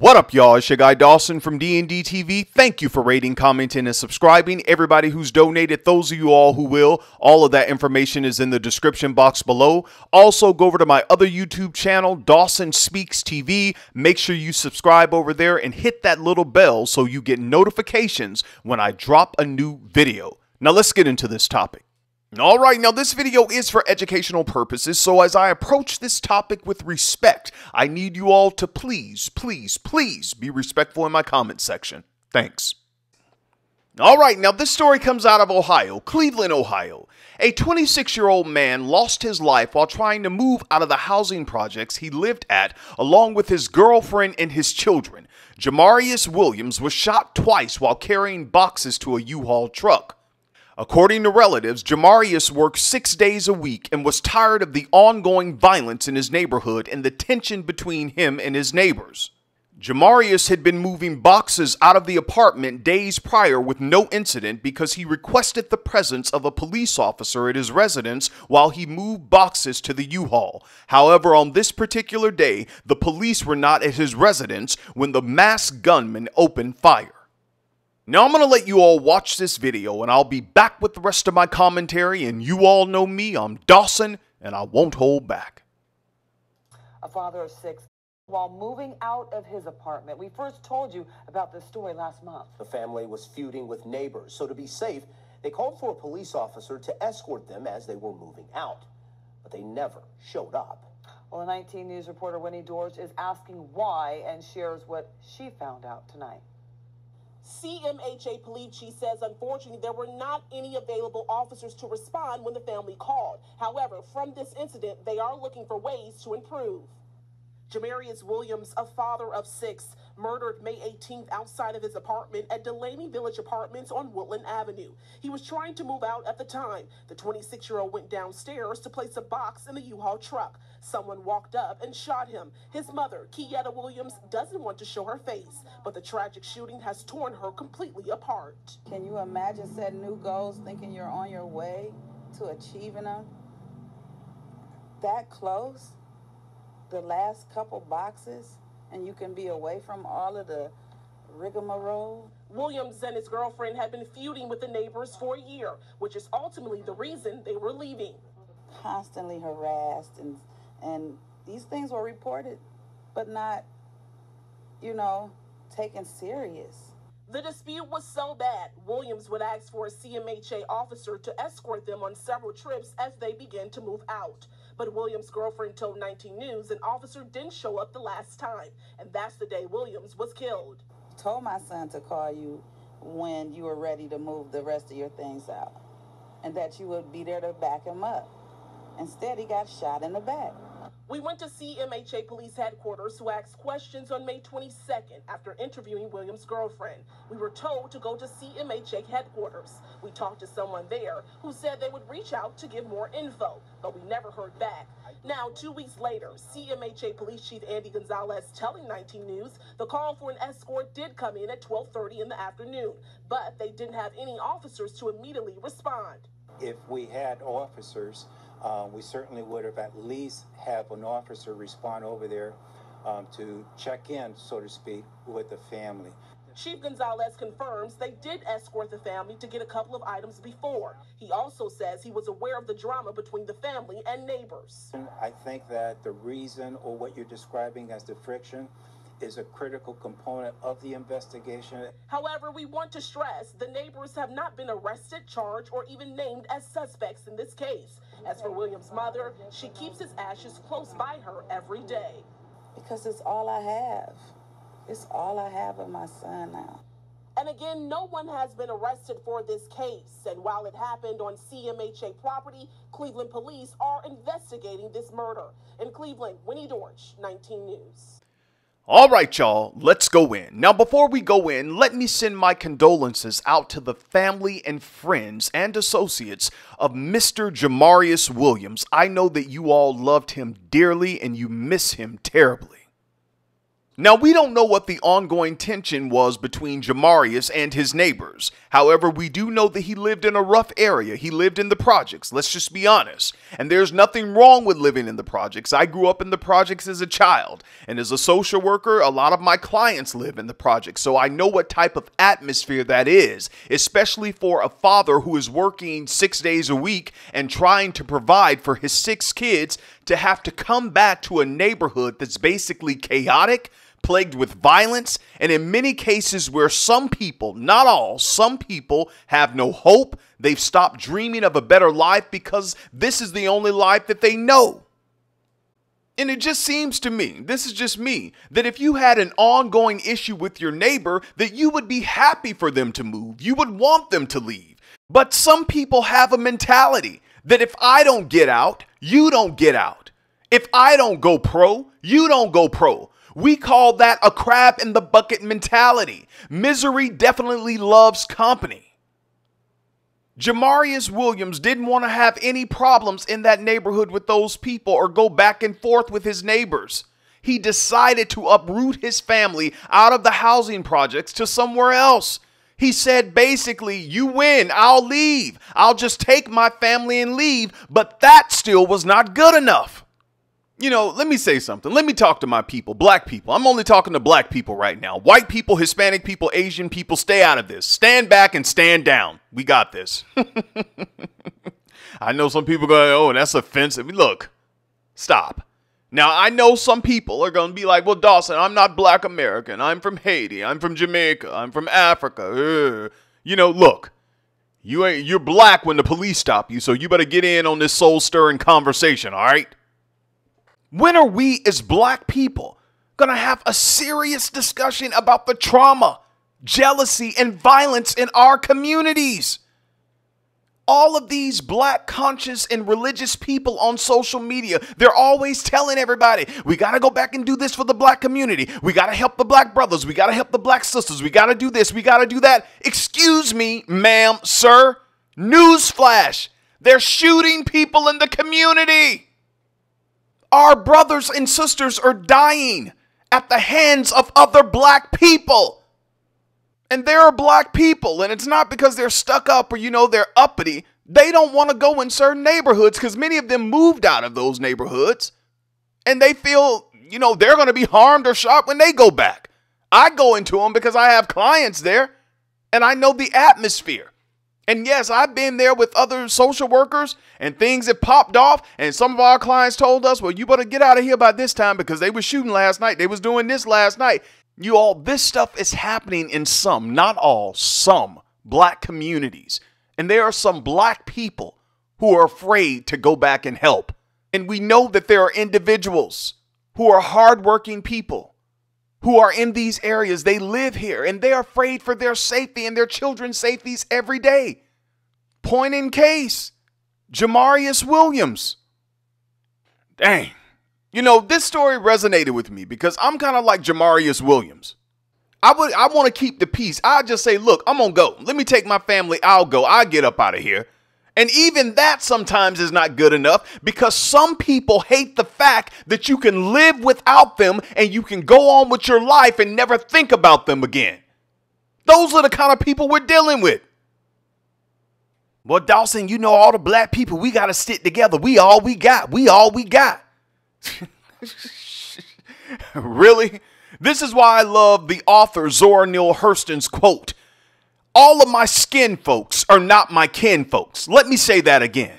What up, y'all? It's your guy Dawson from D&D TV. Thank you for rating, commenting, and subscribing. Everybody who's donated, those of you all who will, all of that information is in the description box below. Also, go over to my other YouTube channel, Dawson Speaks TV. Make sure you subscribe over there and hit that little bell so you get notifications when I drop a new video. Now, let's get into this topic. Alright, now this video is for educational purposes, so as I approach this topic with respect, I need you all to please be respectful in my comment section. Thanks. Alright, now this story comes out of Ohio, Cleveland, Ohio. A 26-year-old man lost his life while trying to move out of the housing projects he lived at along with his girlfriend and his children. Jamarius Williams was shot twice while carrying boxes to a U-Haul truck. According to relatives, Jamarius worked 6 days a week and was tired of the ongoing violence in his neighborhood and the tension between him and his neighbors. Jamarius had been moving boxes out of the apartment days prior with no incident because he requested the presence of a police officer at his residence while he moved boxes to the U-Haul. However, on this particular day, the police were not at his residence when the masked gunman opened fire. Now I'm going to let you all watch this video and I'll be back with the rest of my commentary, and you all know me, I'm Dawson, and I won't hold back. A father of 6 while moving out of his apartment. We first told you about this story last month. The family was feuding with neighbors, so to be safe, they called for a police officer to escort them as they were moving out. But they never showed up. Well, 19 News reporter Winnie Dorsch is asking why and shares what she found out tonight. CMHA police chief says, unfortunately, there were not any available officers to respond when the family called. However, from this incident, they are looking for ways to improve. Jamarius Williams, a father of 6, murdered May 18th outside of his apartment at Delaney Village Apartments on Woodland Avenue. He was trying to move out at the time. The 26-year-old went downstairs to place a box in the U-Haul truck. Someone walked up and shot him. His mother, Kietta Williams, doesn't want to show her face, but the tragic shooting has torn her completely apart. Can you imagine setting new goals, thinking you're on your way to achieving them? That close? The last couple boxes, and you can be away from all of the rigmarole. Williams and his girlfriend had been feuding with the neighbors for a year, which is ultimately the reason they were leaving. Constantly harassed, and these things were reported, but not, taken serious. The dispute was so bad, Williams would ask for a CMHA officer to escort them on several trips as they began to move out. But Williams' girlfriend told 19 News an officer didn't show up the last time, and that's the day Williams was killed. I told my son to call you when you were ready to move the rest of your things out, and that you would be there to back him up. Instead, he got shot in the back. We went to CMHA Police Headquarters who asked questions on May 22nd after interviewing Williams' girlfriend. We were told to go to CMHA Headquarters. We talked to someone there who said they would reach out to give more info, but we never heard back. Now, 2 weeks later, CMHA Police Chief Andy Gonzalez telling 19 News the call for an escort did come in at 12:30 in the afternoon, but they didn't have any officers to immediately respond. If we had officers, we certainly would have at least have an officer respond over there to check in, so to speak, with the family. Chief Gonzalez confirms they did escort the family to get a couple of items before. He also says he was aware of the drama between the family and neighbors. I think that the reason, or what you're describing as the friction, is a critical component of the investigation. However, we want to stress the neighbors have not been arrested, charged, or even named as suspects in this case. As for Williams' mother, she keeps his ashes close by her every day. Because it's all I have. It's all I have of my son now. And again, no one has been arrested for this case. And while it happened on CMHA property, Cleveland police are investigating this murder. In Cleveland, Winnie Dorsch, 19 News. Alright, y'all, let's go in. Now, before we go in, let me send my condolences out to the family and friends and associates of Mr. Jamarius Williams. I know that you all loved him dearly and you miss him terribly. Now, we don't know what the ongoing tension was between Jamarius and his neighbors. However, we do know that he lived in a rough area. He lived in the projects. Let's just be honest. And there's nothing wrong with living in the projects. I grew up in the projects as a child. And as a social worker, a lot of my clients live in the projects. So I know what type of atmosphere that is, especially for a father who is working 6 days a week and trying to provide for his 6 kids to have to come back to a neighborhood that's basically chaotic, plagued with violence, and in many cases where some people, not all, some people have no hope. They've stopped dreaming of a better life because this is the only life that they know. And it just seems to me, this is just me, that if you had an ongoing issue with your neighbor, that you would be happy for them to move. You would want them to leave. But some people have a mentality that if I don't get out, you don't get out. If I don't go pro, you don't go pro. We call that a crab in the bucket mentality. Misery definitely loves company. Jamarius Williams didn't want to have any problems in that neighborhood with those people or go back and forth with his neighbors. He decided to uproot his family out of the housing projects to somewhere else. He said, basically, you win, I'll leave. I'll just take my family and leave. But that still was not good enough. You know, let me say something. Let me talk to my people, black people. I'm only talking to black people right now. White people, Hispanic people, Asian people, stay out of this. Stand back and stand down. We got this. I know some people go, oh, that's offensive. Look, stop. Now, I know some people are going to be like, well, Dawson, I'm not black American. I'm from Haiti. I'm from Jamaica. I'm from Africa. You know, look, you're black when the police stop you, so you better get in on this soul-stirring conversation, all right? When are we as black people going to have a serious discussion about the trauma, jealousy, and violence in our communities? All of these black conscious and religious people on social media, they're always telling everybody, we got to go back and do this for the black community. We got to help the black brothers. We got to help the black sisters. We got to do this. We got to do that. Excuse me, ma'am, sir. Newsflash. They're shooting people in the community. Our brothers and sisters are dying at the hands of other black people. And there are black people, and it's not because they're stuck up or, they're uppity. They don't want to go in certain neighborhoods because many of them moved out of those neighborhoods. And they feel, they're going to be harmed or shot when they go back. I go into them because I have clients there, and I know the atmosphere. And yes, I've been there with other social workers and things have popped off. And some of our clients told us, well, you better get out of here by this time because they were shooting last night. They was doing this last night. You all, this stuff is happening in some, not all, some black communities. And there are some black people who are afraid to go back and help. And we know that there are individuals who are hardworking people who are in these areas. They live here and they're afraid for their safety and their children's safeties every day. Point in case, Jamarius Williams. Dang. This story resonated with me because I'm kind of like Jamarius Williams. I want to keep the peace. I just say, look, I'm going to go. Let me take my family. I'll go. I'll get up out of here. And even that sometimes is not good enough because some people hate the fact that you can live without them and you can go on with your life and never think about them again. Those are the kind of people we're dealing with. Well, Dawson, all the black people, we got to stick together. We all we got. We all we got. Really? This is why I love the author Zora Neale Hurston's quote. All of my skin folks are not my kin folks. Let me say that again.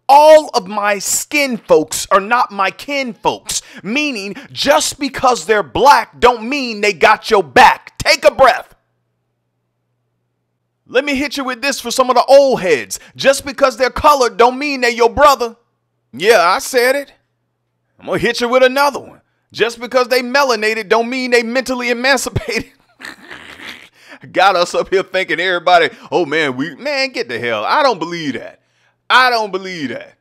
All of my skin folks are not my kin folks. Meaning, just because they're black don't mean they got your back. Take a breath. Let me hit you with this for some of the old heads. Just because they're colored don't mean they're your brother. Yeah, I said it. I'm going to hit you with another one. Just because they melanated don't mean they mentally emancipated. Got us up here thinking everybody, oh man, get the hell. I don't believe that. I don't believe that.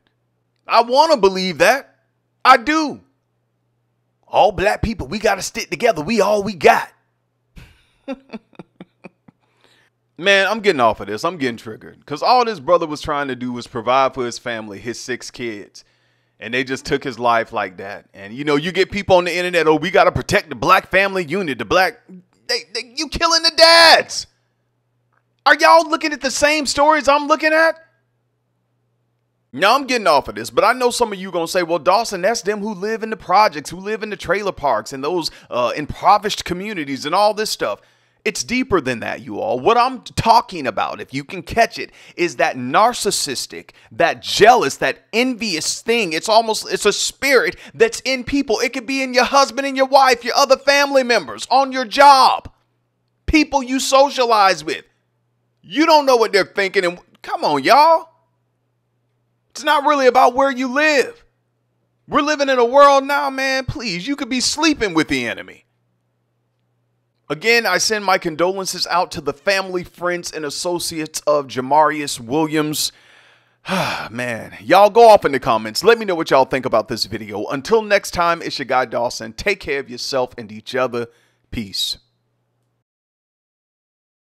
I want to believe that. I do. All black people, we got to stick together. We all we got. Man, I'm getting off of this. I'm getting triggered because all this brother was trying to do was provide for his family, his 6 kids. And they just took his life like that. And, you know, you get people on the internet, oh, we got to protect the black family unit. You killing the dads. Are y'all looking at the same stories I'm looking at? No, I'm getting off of this, but I know some of you going to say, well, Dawson, that's them who live in the projects, who live in the trailer parks and those impoverished communities and all this stuff. It's deeper than that, you all. What I'm talking about, if you can catch it, is that narcissistic, that jealous, that envious thing. It's a spirit that's in people. It could be in your husband and your wife, your other family members, on your job, people you socialize with. You don't know what they're thinking. And come on, y'all. It's not really about where you live. We're living in a world now, man. Please, you could be sleeping with the enemy. Again, I send my condolences out to the family, friends, and associates of Jamarius Williams. Man, y'all go off in the comments. Let me know what y'all think about this video. Until next time, it's your guy Dawson. Take care of yourself and each other. Peace.